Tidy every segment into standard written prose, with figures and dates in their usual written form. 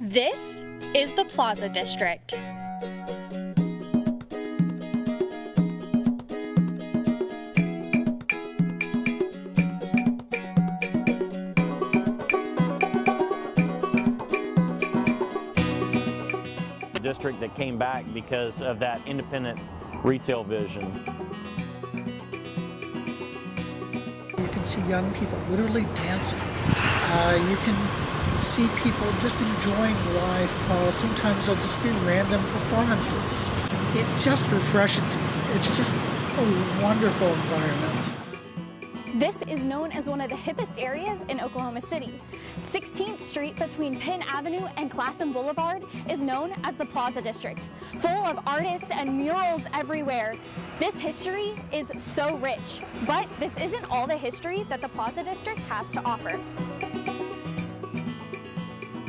This is the Plaza District. The district that came back because of that independent retail vision. You can see young people literally dancing. You can see people just enjoying life. Sometimes they'll just be random performances. It just refreshes you. It's just a wonderful environment. This is known as one of the hippest areas in Oklahoma City. 16th Street between Penn Avenue and Classen Boulevard is known as the Plaza District, full of artists and murals everywhere. This history is so rich, but this isn't all the history that the Plaza District has to offer.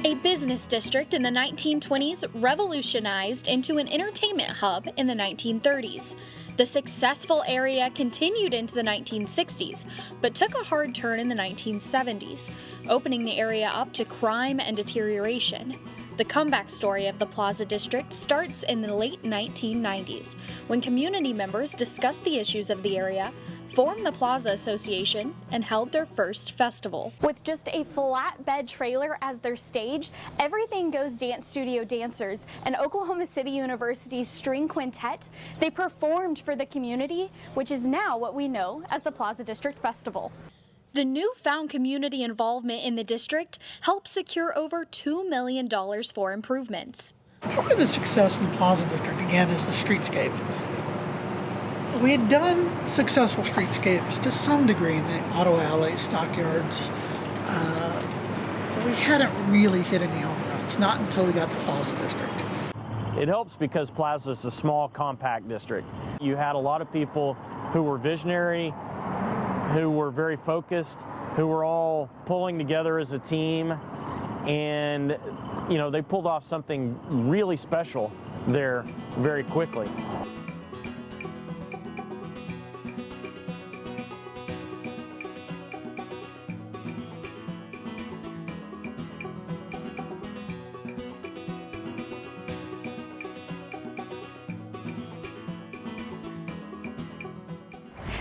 A business district in the 1920s revolutionized into an entertainment hub in the 1930s. The successful area continued into the 1960s, but took a hard turn in the 1970s, opening the area up to crime and deterioration. The comeback story of the Plaza District starts in the late 1990s, when community members discussed the issues of the area, formed the Plaza Association, and held their first festival. With just a flatbed trailer as their stage, Everything Goes Dance Studio dancers and Oklahoma City University's string quintet, they performed for the community, which is now what we know as the Plaza District Festival. The newfound community involvement in the district helped secure over $2 million for improvements. Part of the success in the Plaza District, again, is the streetscape. We had done successful streetscapes to some degree in the auto alley, stockyards, but we hadn't really hit any home runs, not until we got to Plaza District. It helps because Plaza is a small, compact district. You had a lot of people who were visionary, who were very focused, who were all pulling together as a team, and they pulled off something really special there very quickly.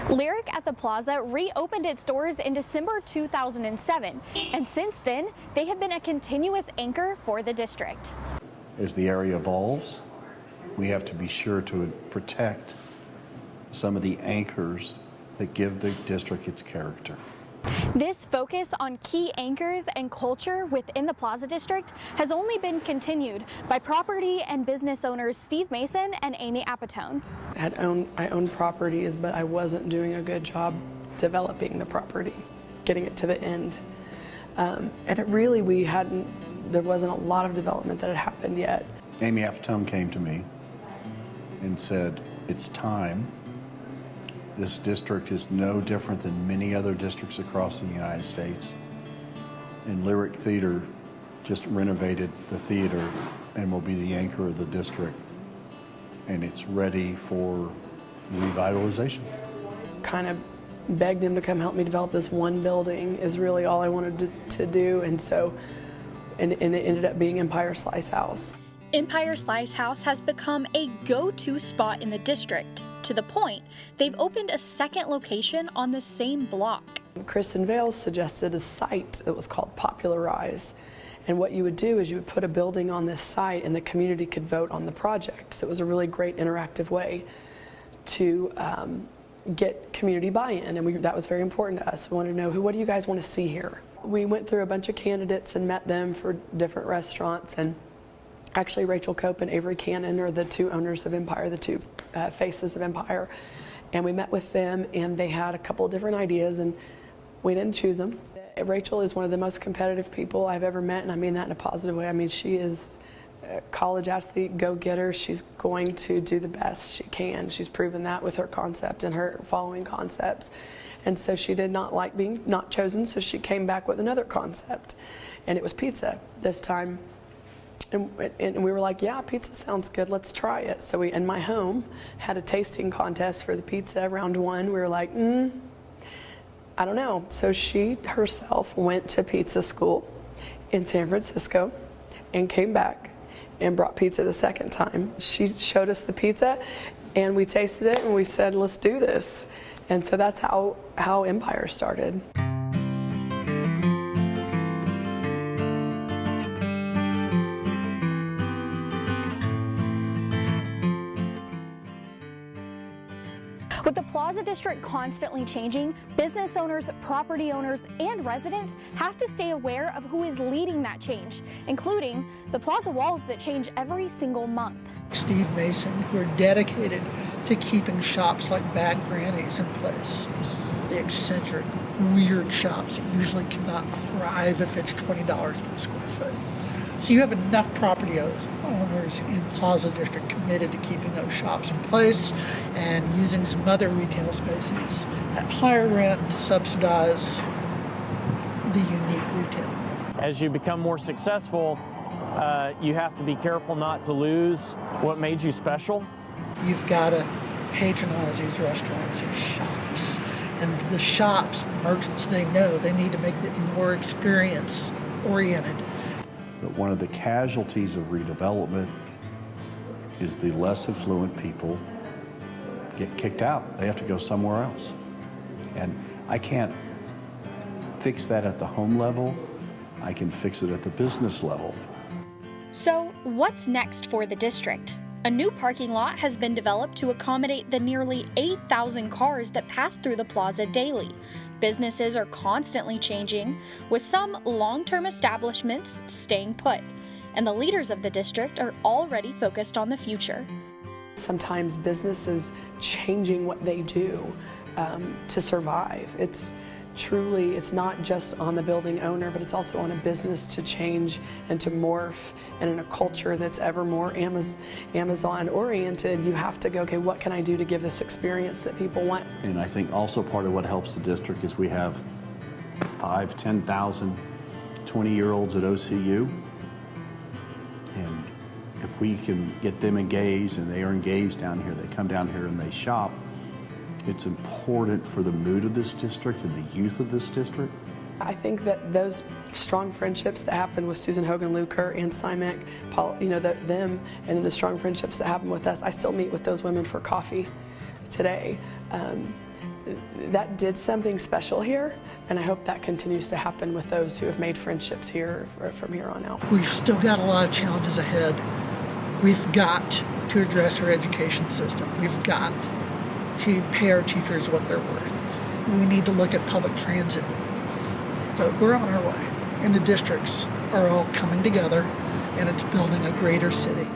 Lyric at the Plaza reopened its doors in December 2007, and since then, they have been a continuous anchor for the district. As the area evolves, we have to be sure to protect some of the anchors that give the district its character. This focus on key anchors and culture within the Plaza District has only been continued by property and business owners Steve Mason and Amy Apatone. I owned properties, but I wasn't doing a good job developing the property, getting it to the end. And there wasn't a lot of development that had happened yet. Amy Apatone came to me and said, it's time. This district is no different than many other districts across the United States. And Lyric Theater just renovated the theater and will be the anchor of the district. And it's ready for revitalization. Kind of begged him to come help me develop this one building is really all I wanted to do. And it ended up being Empire Slice House. Empire Slice House has become a go-to spot in the district, to the point they've opened a second location on the same block. Kristen Vales suggested a site that was called Popularize. And what you would do is you would put a building on this site and the community could vote on the project. So it was a really great interactive way to get community buy-in, and that was very important to us. We wanted to know, what do you guys want to see here? We went through a bunch of candidates and met them for different restaurants, and actually Rachel Cope and Avery Cannon are the two owners of Empire, the two faces of Empire. And we met with them and they had a couple of different ideas and we didn't choose them. Rachel is one of the most competitive people I've ever met, and I mean that in a positive way. I mean, she is a college athlete, go-getter. She's going to do the best she can. She's proven that with her concept and her following concepts. And so she did not like being not chosen, so she came back with another concept. And it was pizza this time. And we were like, yeah, pizza sounds good, let's try it. So we, in my home, had a tasting contest for the pizza, round one. We were like, I don't know. So she herself went to pizza school in San Francisco and came back and brought pizza the second time. She showed us the pizza and we tasted it and we said, let's do this. And so that's how Empire started. With the Plaza District constantly changing, business owners, property owners, and residents have to stay aware of who is leading that change, including the plaza walls that change every single month. Steve Mason, who are dedicated to keeping shops like Bad Granny's in place. The eccentric, weird shops that usually cannot thrive if it's $20 per square foot. So you have enough property owners in Plaza District committed to keeping those shops in place and using some other retail spaces at higher rent to subsidize the unique retail. As you become more successful, you have to be careful not to lose what made you special. You've got to patronize these restaurants and shops. And the shops, merchants, they know they need to make it more experience oriented. But one of the casualties of redevelopment is the less affluent people get kicked out. They have to go somewhere else. And I can't fix that at the home level. I can fix it at the business level. So, what's next for the district? A new parking lot has been developed to accommodate the nearly 8,000 cars that pass through the plaza daily. Businesses are constantly changing, with some long-term establishments staying put, and the leaders of the district are already focused on the future. Sometimes business is changing what they do to survive. It's not just on the building owner, but it's also on a business to change and to morph. And in a culture that's ever more Amazon oriented, you have to go, okay, what can I do to give this experience that people want? And I think also part of what helps the district is we have 5,000, 10,000 20-year-olds at OCU. And if we can get them engaged and they are engaged down here, they come down here and they shop, it's important for the mood of this district and the youth of this district. I think that those strong friendships that happened with Susan Hogan Luker and Simek, Paul, them, and the strong friendships that happened with us, I still meet with those women for coffee today. That did something special here, and I hope that continues to happen with those who have made friendships here from here on out. We've still got a lot of challenges ahead. We've got to address our education system. We've got to pay our teachers what they're worth. We need to look at public transit. But we're on our way, and the districts are all coming together, and it's building a greater city.